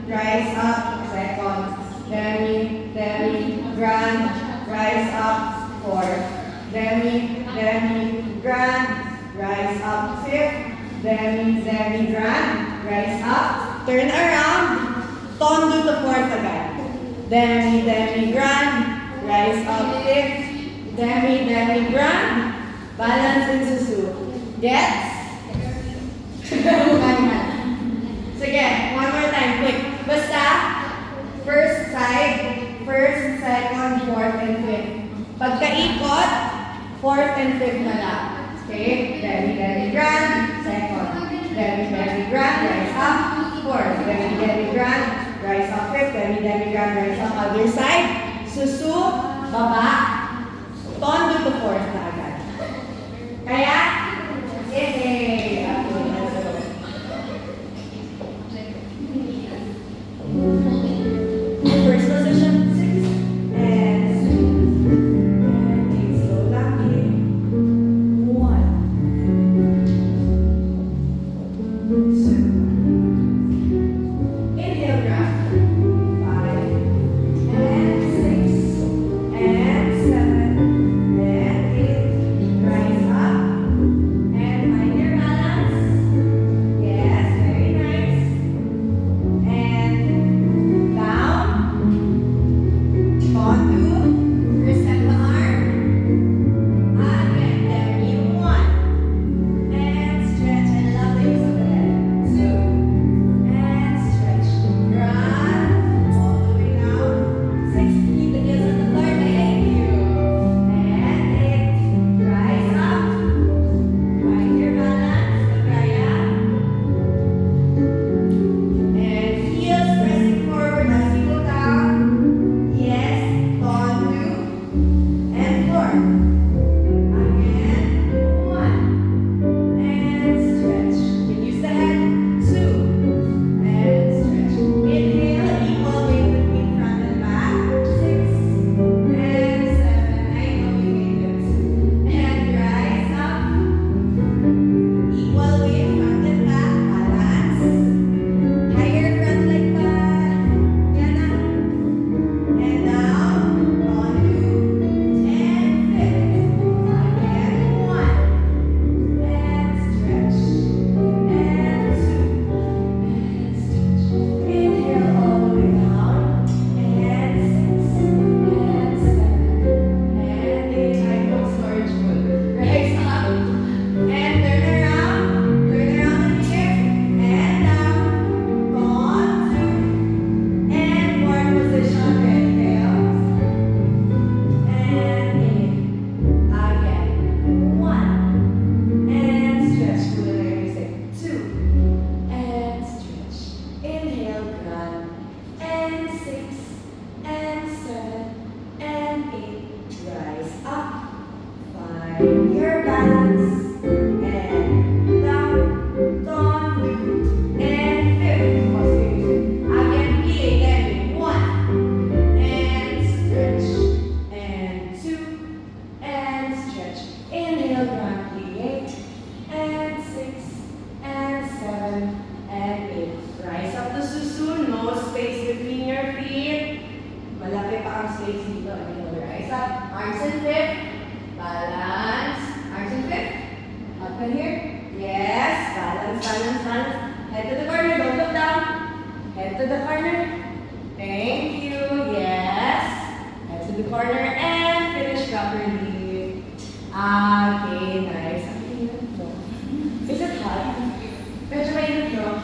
rise up, second. Demi, grand, rise up, fourth. Demi, grand, rise up, fifth. Demi, grand, rise up, turn around, tondo to fourth agad. Demi, grand, rise up, fifth. Demi, grand, balance in susu. Gets? Sige, one more time, quick. Basta, first side, first, second, fourth, and fifth. Pagkaikot, fourth and fifth na lang. Okay? Demi, grand, second. Demi, grand, rise up, fourth. Demi, grand, rise up, fifth. Demi, grand, rise up, other side. Susu, baba, tondo to fourth na agad. Kaya, yay! First position, 6 and 8, slow lucky. 1, 2, inhale, grab. 5 and 6 and 7 and 8, rise up and find your balance. Yes, very nice. And down. Tondo. Reset the arm. Again, Demi, 1. And stretch and love the use of the head. 2. And stretch. Grand. All the way down. 6. Keep the heels on the floor. Thank you. And 8. Rise up. Find your balance. Kagaya. And heels pressing forward as you go down. Yes, tondo. And 4. Again, 1. And stretch. You can use the head. 2. And stretch. Inhale, equal weight between front and back. 6 and 7. I know you need it. And rise up. Equal weight front and back. Balance. Higher front leg pa. Yan na. And down. Tondo. And fifth. Again, 1. And stretch. And 2. And stretch. Inhale all the way down. And 6. And 7. And 8. I feel storage food. Rise up. And turn around. Turn around and here. And down. Tondo. And fourth position. Inhale. And in. Again. 1. And stretch. Good and everything. 2. And stretch. Inhale, grand. And 6. And 7. And 8. Rise up. Find your balance. And down. Tondo. And fifth. Again, plie. Demi. 1. And stretch. And 2. And stretch. Inhale, grand, plie. And 6. And 7. And 8. Rise up to susu. No space between your feet. Malaki pa ang space dito. Rise up. Arms in fifth. Balance. Arms in fifth. Up and here. Yes. Balance, balance, balance. Head to the corner. Don't look down. Head to the corner. Thank you. Yes. Head to the corner and finish properly. Okay, nice. Is it hot? Medyo mainit, no?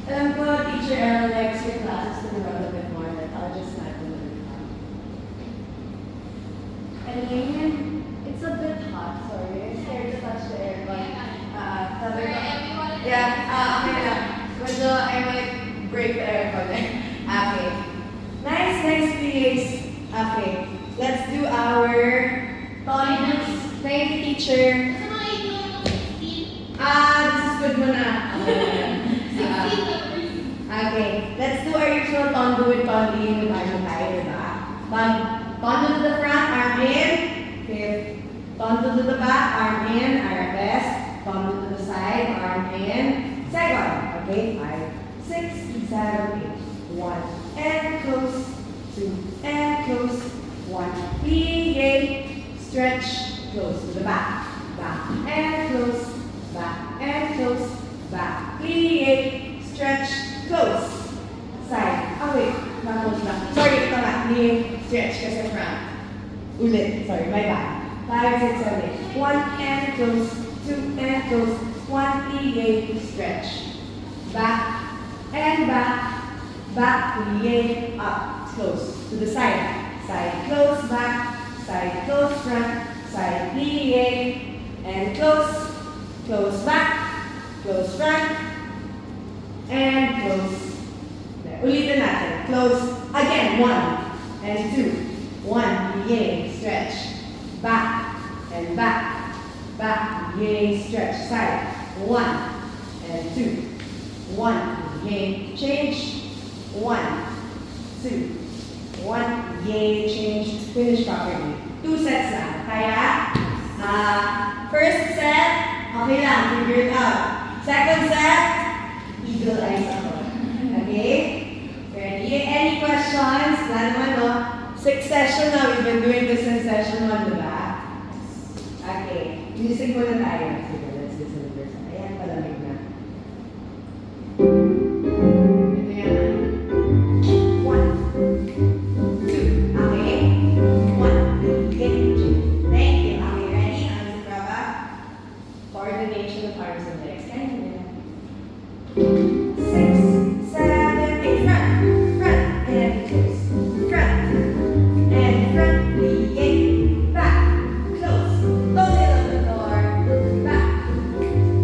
Alam ko, Teacher Elle likes your classes to run a bit more. But I'll just not do it. And it's a bit hot. Sorry, I'm scared to touch the aircon. Sabi ko, yeah, okay lang. Medyo I might break the aircon there. Okay. Nice, nice place. Okay. Let's do our tonics. Thank you, teacher. This is good muna. Okay. Let's do our usual tondo with tondi with arm tayo, diba? Tondo to the front, arm in. Fifth. Tondo to the back, arm in, arabesque. Tondo to the side, arm in. Second. Okay, 5, 6, 7, 8. 1, and close, 2, and close, 1, plie, stretch, close to the back, back, and close, back, and close, back, plie, stretch, close, side, wait, close back, sorry, ito nga, plie, stretch, kasi front, ulit, sorry, my bad, 5, 6, 7, 8, 1, and close, 2, and close, 1, plie, stretch, back, and back, back, plie, up, close, to the side, side, close, back, side, close, front, side, plie, and close back, close front, and close. Ulitin natin, close, again, 1, and 2, 1, plie, stretch, back, and back, back, plie, stretch, side, 1, and 2, 1, plie, change, 1, 2, 1, plie, change, finish properly. 2 sets lang, kaya, first set, okay lang, figure it out. Second set, eagle eyes ako. Okay? Ready? Any questions? Wala naman, no? 6th session na, we've been doing this in session 1, diba? Okay, music ko na tayo. Sige, let's listen first. Ayan, palamig na. Ito yan. 1, 2, okay? 1, 2, thank you. Okay, ready? Ano si Prava? Coordination of arms and legs. Thank you. 6, 7, 8, front, and close, front, and front, plie, back, close, toe on the floor, back,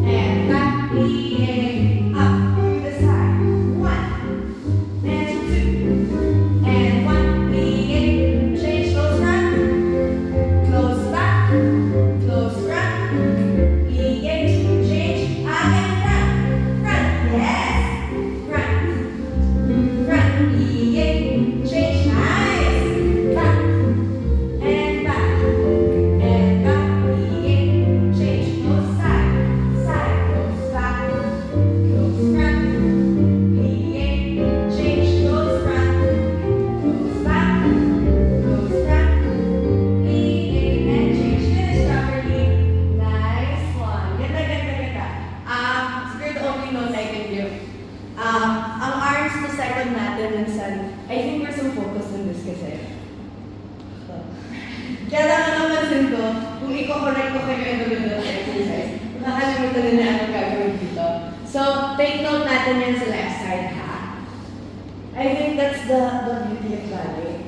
and back, plie, up to the side, 1, and 2, and 1, plie, change, close front, close back, close front, plie, change, again front, front, yes, front, front, plie, change, nice, back, and back, plie, change, close side, side, close back, close front, plie, change, close front, close back, close front, plie, and change, finish properly, nice one, ganda, ganda, ganda. Siguro the only note I can give, ang arms na second natin minsan, I think we're so focused on this kasi. Kaya lang naman ko, kung i-correct ko kayo yung gagawin ng exercise, makakalimutan din na anong gagawin dito. So, take note natin yan sa left side, ha? I think that's the beauty of ballet.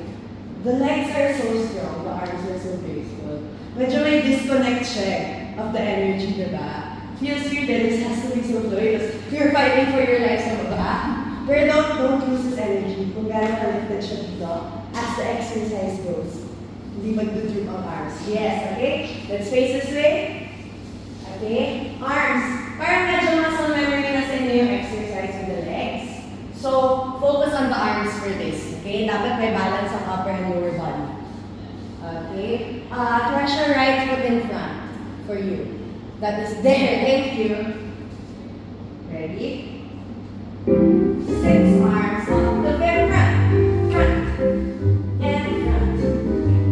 The legs are so strong, the arms are so graceful. Medyo may disconnect siya of the energy, diba? Feels weird that this has to be so fluid because you're fighting for your life sa baba. Pero don't lose this energy kung gano'n ka-lifted siya dito as the exercise goes. Hindi mag-do-droop ang arms. Yes, okay? Let's face this way. Okay? Arms. Parang medyo muscle memory na sa inyo yung exercise with the legs. So, focus on the arms for this. Okay? Dapat may balance ang upper and lower body. Okay? Crush your right foot in front for you. That is there. Thank you. Ready? 6 arms on the very front. Front. And front.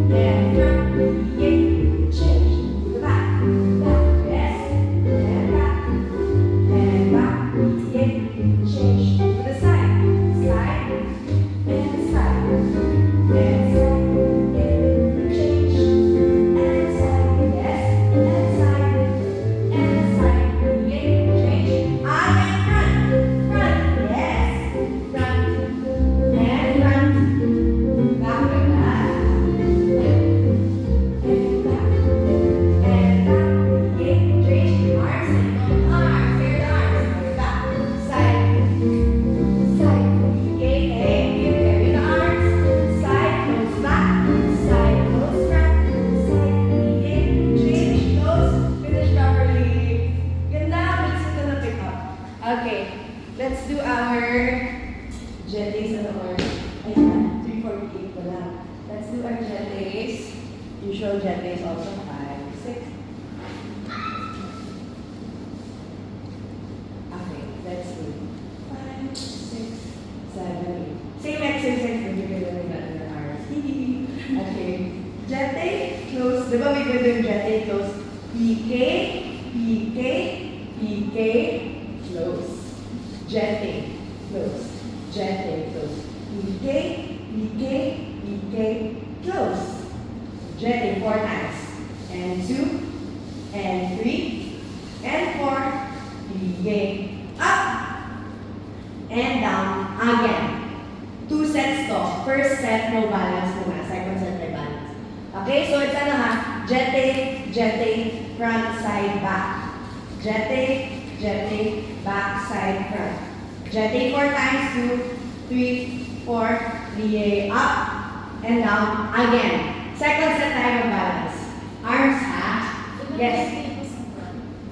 And front. Yeah. Change. To the back. Back. Yes. And back. And back. Yeah. Change. To the side. Side. And side. And side. Yeah. Change. And side. Yes. And side. And side, yeah, change. Again, front, yes, front, and front, back like that, and back, yeah, change. Arms, here the arms, back, side, yeah, carry the arms, side, close back, side, close front, side, yeah, change, close, finish properly. Ganda, bilis ito na pick up. Okay, let's do our jetties and our, ayan, 348 pa lang. Let's do our jetties. Usual jetties also, 5, 6. Okay, let's do 5, 6, 7, 8. Okay. Jete, close. Di ba may ganda yung jete, close? PK, PK, PK, close. Jete, close. Jete, close. PK, PK, PK, close. Jete 4 times. And 2, and 3, and 4. PK, up, and down again. 2 sets to. First set, no balance muna. Second set, may balance. Okay, so it's ano ha? Jete, jete, front, side, back. Jete, jete, back, side, front. Jete 4 times, 2, 3, 4, plie, up, and down, again. Second set tayo ng balance. Arms ha? Yes.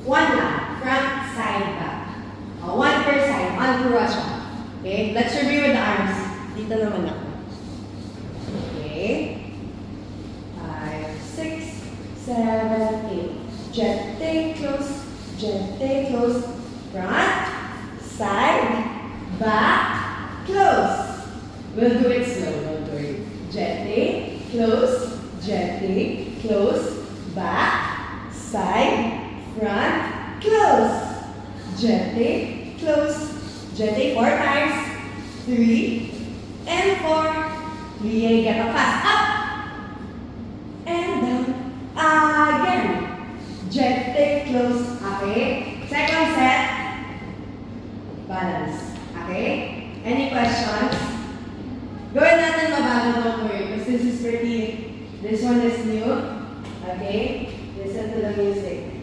One lang. Front, side, back. One per side. One per siya. Okay, let's review with the arms. Dito naman ako. Okay. 5, 6, 7, 8. Jete, close. Jete, close. Front, side, back, close. We'll do it slow, don't worry. Jete, close. Jete, close. Back, side, front, close. Jete, close. Jete 4 times. 3, and 4. Plie, get up fast. Up. And down. Again. Jete, close. Okay. Second set. Balance. Okay. Any questions? Gawin natin mabago, don't worry. Because this is pretty, this one is new. Okay. Listen to the music.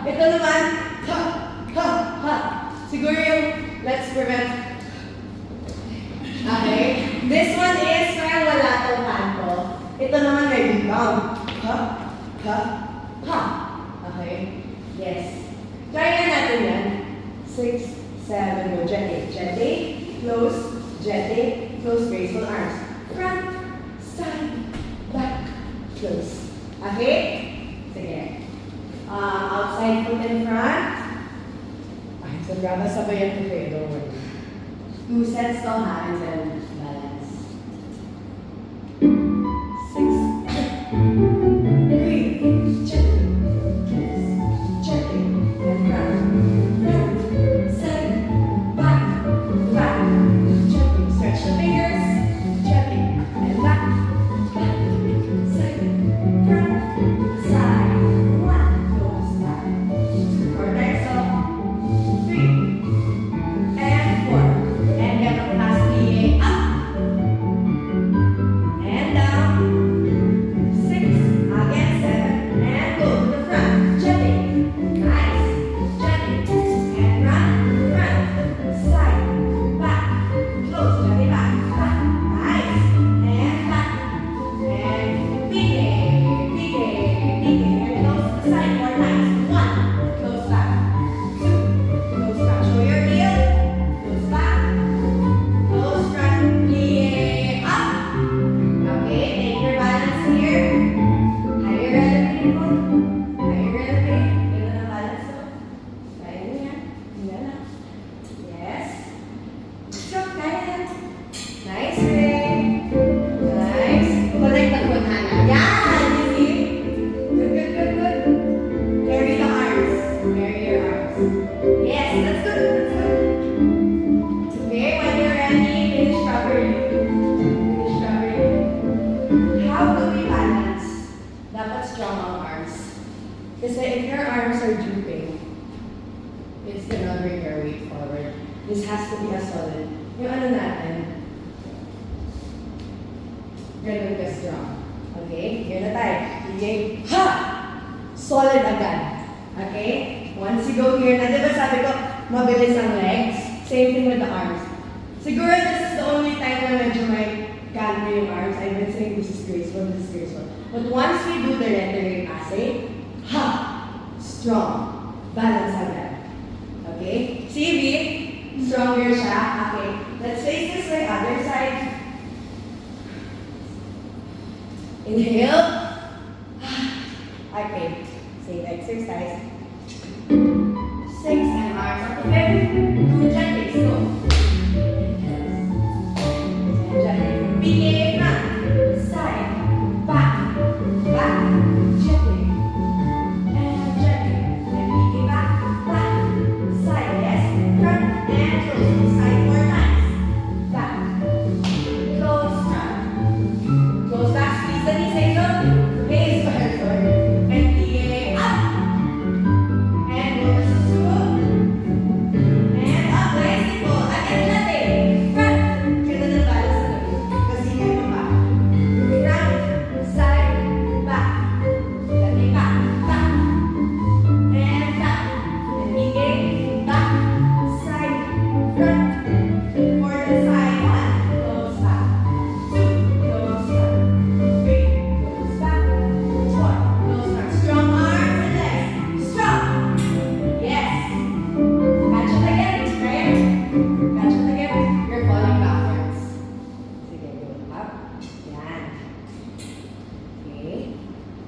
Ito naman, ha, ha, ha. Siguro yung, let's prevent. Okay. This one is, parang wala tong kanto. Ito naman may rebound. Ha, ha, ha. Okay. Yes. Try na natin yan. 6, 7, go. Jete. Jete, close. Jete, close. Graceful arms. Front, side, back, close. Okay? Sige. Outside foot in front. Ay, so grabe sabayan ko kayo, don't worry. 2 sets to ha, and then balance. 6. Breathe. Check. Check. And front. Front. Side. Back. Back. Check. Stretch the fingers. Check. And back. Back. Side. Front. Side. Kasi if your arms are drooping, it's gonna bring your weight forward. This has to be a solid. Yung ano natin, ganun ka strong. Okay? Here na tayo. Okay? Ha! Solid agad. Okay? Once you go here na, diba sabi ko, mabilis ang legs? Same thing with the arms. Siguro this is the only time na medyo may canter yung arms. I've been saying this is graceful, this is graceful. But once we do the rendering assay, ha! Strong. Balance agad. Okay? CV, stronger siya. Okay. Let's face this way, other side. Inhale. Okay, same exercise. 6 and arms up to 5. Do gently, slow. And gently. PK front, side, back, back, gently. And gently. And PK back, back, side, yes. Front and close. Side 4 times. Back. Close, front. Close back, squeeze the knees, exhale. Raise your head forward. And PK up. And go to susu. And up, nice and go. Again, gently. Front. Ganda ng balance na gabi. Kasi yun mo pa. Front, side, back. Gently back, back. And back. And PK, back, side, front. For the side, 1. Close back. 2. Close back. 3. Close back. 4. Close back. Strong arms and legs. Strong. Yes. Catch it again. Try it. Catch it again. You're falling backwards. Sige, go up. Yan. Okay.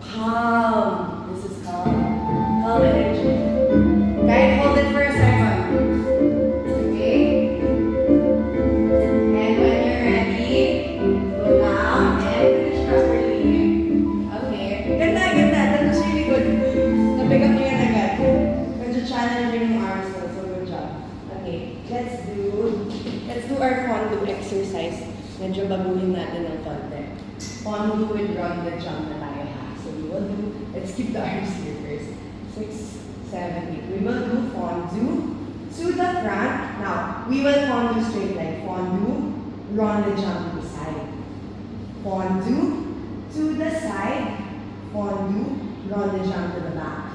Calm. This is calm. Calm energy. Guys, hold it for a second. Okay. And when you're ready, go down and finish properly. Okay. Ganda, ganda. That was really good. Na-pick up niyo yan agad. Medyo challenging yung arms mo. So, good job. Okay. Let's do our fondue exercise. Medyo baguhin natin ng konti. Fondue with rounded jump na tayo ha. So, we will do, let's keep the arms here first. 6, 7, 8. We will do fondue to the front. Now, we will fondue straight leg. Fondue, rounded jump to the side. Fondue to the side. Fondue, rounded jump to the back.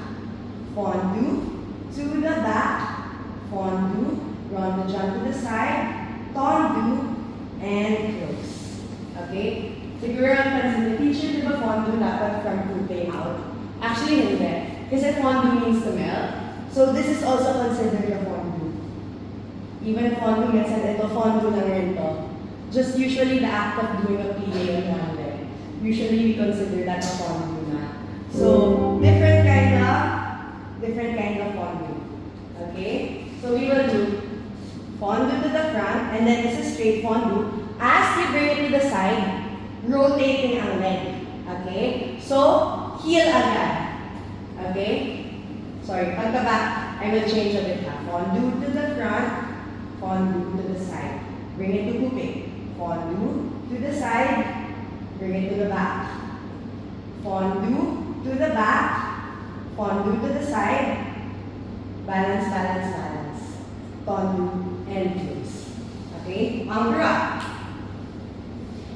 Fondue to the back. Fondue, rounded jump to the side. Fondue, and close. Okay? Siguro ang pansin ni teacher, di ba fondue dapat from puppy out? Actually, hindi. Kasi fondue means to melt. So, this is also considered a fondue. Even fondue, minsan ito, fondue lang rin to. Just usually the act of doing a plie on one leg. Usually, we consider that a fondue na. So, different kind of fondue. Okay? So, we will do fondue to the front, and then this is straight fondue. As you bring it to the side, rotating ang leg. Okay? So, heel agad. Okay? Sorry, pagka-back, I will change a bit ha. Fondue to the front, fondue to the side. Bring it to puppy. Fondue to the side, bring it to the back. Fondue to the back, fondue to the side. Balance, balance, balance. Fondue and close. Okay? Anchor up.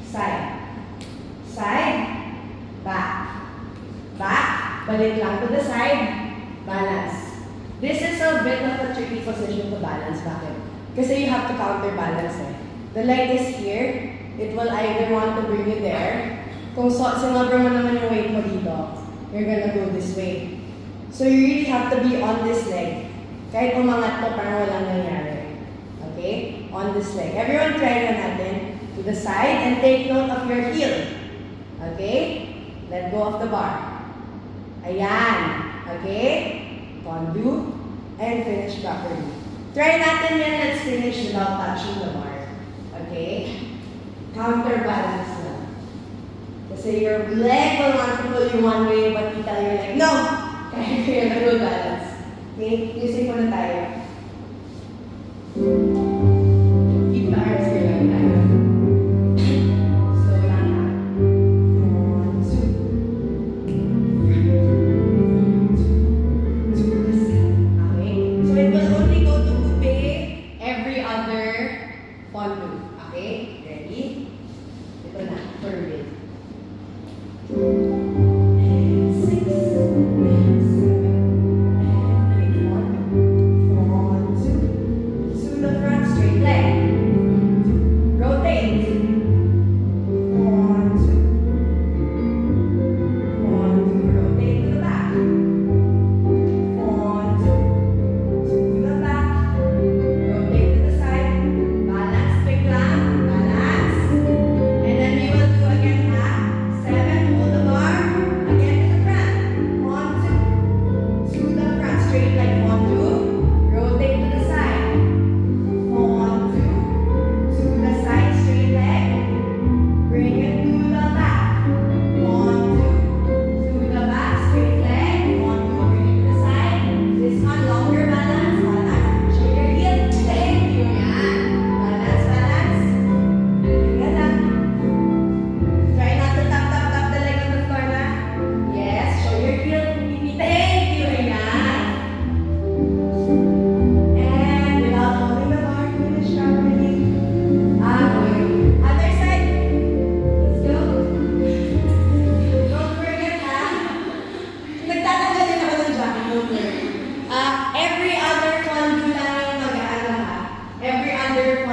Side. Side. Back. Back. Balik lang to the side. Balance. This is a bit of a tricky position to balance. Bakit? Kasi you have to counterbalance eh. The leg is here. It will either want to bring you there. Kung sinobra mo naman yung weight mo dito, you're gonna go this way. So you really have to be on this leg. Kahit umangat to, parang walang nangyari. Okay? On this leg. Everyone try na natin. To the side and take note of your heel. Okay? Let go of the bar. Ayan. Okay? Fondue and finish properly. Try natin yan. Let's finish without touching the bar. Okay? Counterbalance na. Kasi your leg will want to pull you one way, but you tell your leg, no! Kaya kaya na will balance. Okay? Music muna tayo. Keep the arms here lang tayo. Slow lang ha. 1, 2. 2 this. Okay? So it will only go to puppy every other fondue. Okay? Ready? Ito na. For real. And 6, and 7, and 8, 1, 2, to the front, straight leg. Rotate. 1, 2, rotate to the back. 1, 2, to the back. Rotate to the side. Balance, pick lang. Balance.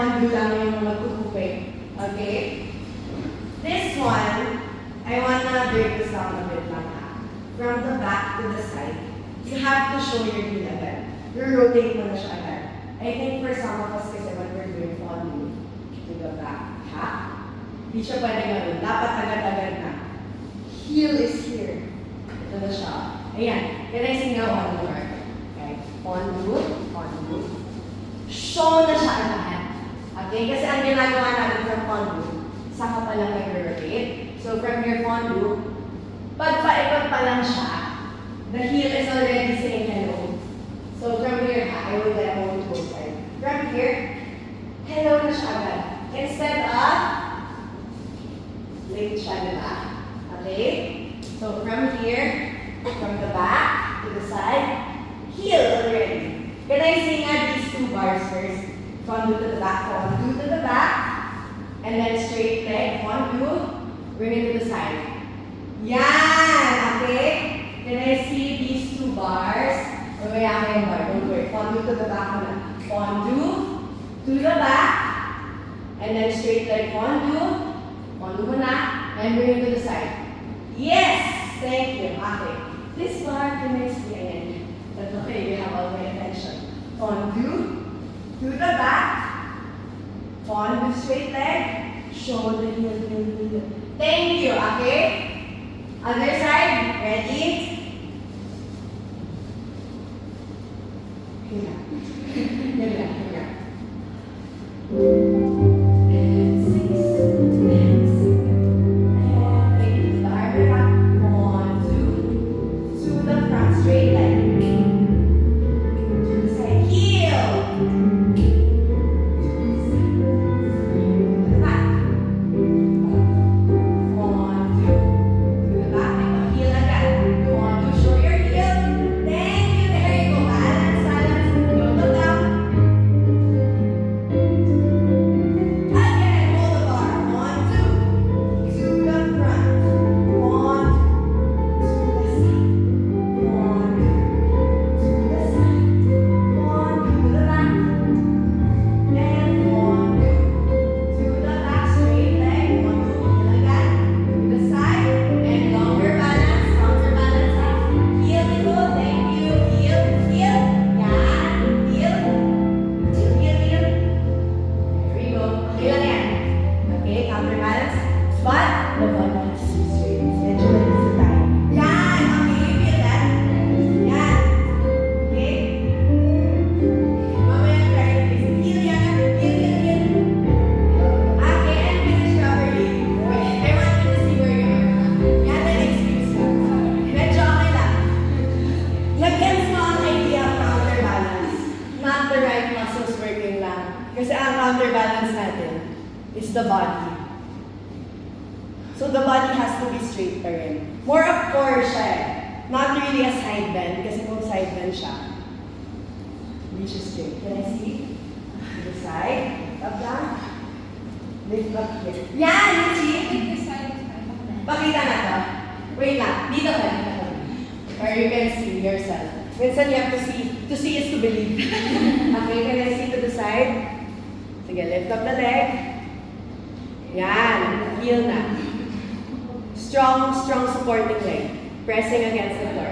fondue lang yung magkukupe. Okay? This one, I wanna break this down a bit lang ha. From the back to the side, you have to show your heel agad. Rotate mo na siya agad. I think for some of us kasi when we're doing fondue, to the back, ha? Di siya pwede ganun. Dapat agad-agad na. Heel is here. Ito na siya. Ayan. Can I sing now one more? Okay. Fondue, fondue. Show na siya agad. Okay? Kasi ang ginagawa natin from fondue, saka pa lang nag-rotate. So from your fondue, pag paikot pa lang siya, the heel is already saying hello. So from here, I will get on both sides. From here, hello na siya agad. Instead of, late siya na ba? Okay? So from here, from the back to the side, heel already. Can I sing out these two bars first? Fondue to the back, fondue to the back, and then straight leg, fondue, bring it to the side. Yan! Okay? Can I see these two bars? Mamaya ko yung bar, don't worry. Fondue to the back muna. Fondue to the back, and then straight leg fondue, fondue muna, and bring it to the side. Yes! Thank you. Okay. This bar can I see again? That's okay, you have all my attention. Fondue to the back, fondue straight leg, shoulder, heel. Thank you, okay? Other side, ready? Here. The body. So the body has to be straight pa rin. More of core siya eh. Not really a side bend kasi kung side bend siya, hindi siya straight. Can I see? To the side. Lift up lang. Lift up here. Yan! You see? Pakita na to. Wait lang. Dito ka. Or you can see yourself. Minsan you have to see. To see is to believe. Okay, can I see to the side? Sige, lift up the leg. Yan, heel na. Strong supporting leg. Pressing against the floor.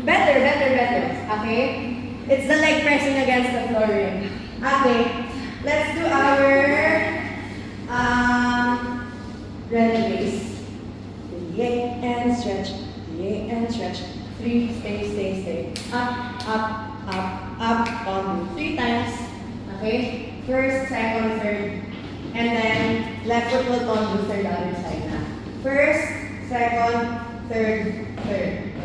Better. Okay? It's the leg pressing against the floor. Okay. Let's do our ready base. Yay and stretch. Yay and stretch. 3, stay. Up, on 3 times. Okay? First, second, third. And then, left foot will on the third other side na. First, second, third.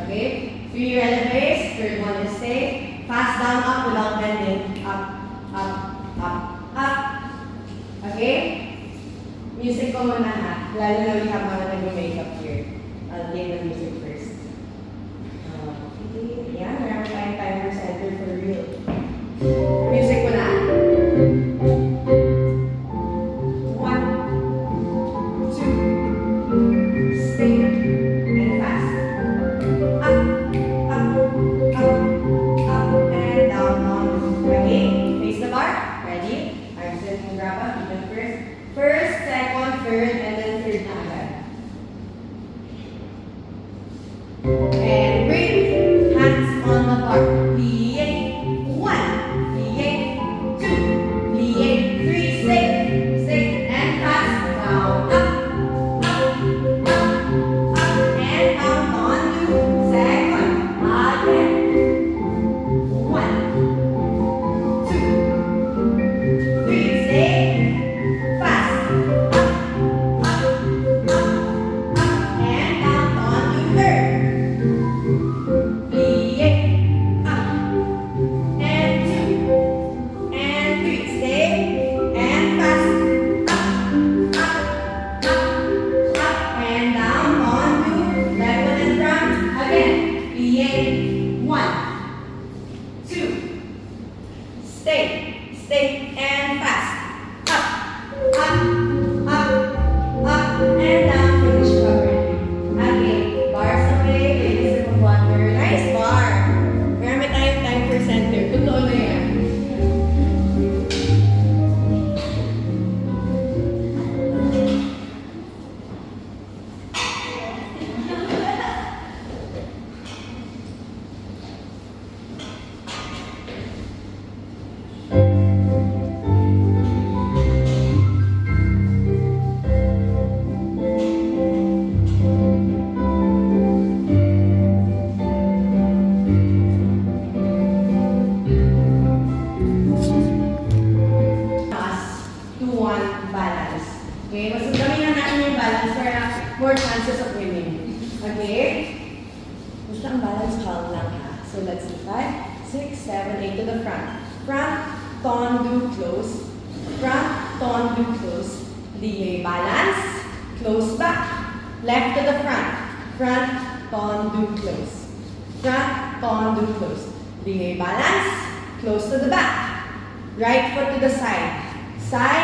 Okay? 3 releve, third one is stay. Fast down, up without bending. Up. Okay? Music ko muna ha. Lalo na we have mga nag-makeup here. I'll play the music first. Okay. Yan, meron tayong timer center for real. Music ko na. Up and down. Okay, face the bar. Ready? Arms in grab a feet first. First, second, third, and then third na agad. And breathe. Hands on the bar. Plie. 1. Plie. 2. Plie. 3. Safe. And fast. Down. Up. And down on to second. Again. 1. 2. 3. Safe. Fast. Up. And down on to third. Plie. Up. And 2. And 3. Stay. And fast. Up. And down on to left one in front. Again. Plie. 1. 2. Stay. And fast. Up. And down. Finish covering. Again. Bars away. Take a sip of water. Nice bar. Marami tayong time for center. Totoo na yan. Us to one balance. Okay? Mas gawin na natin yung balance para more chances of winning. Okay? Basta ang balance, calm lang ha. So let's do 5, 6, 7, 8 to the front. Front, ton, do, close. Front, ton, do, close. Plie, balance. Close back. Left to the front. Front, ton, do, close. Front, ton, do, close. Plie, balance. Close to the back. Right foot to the side. Side.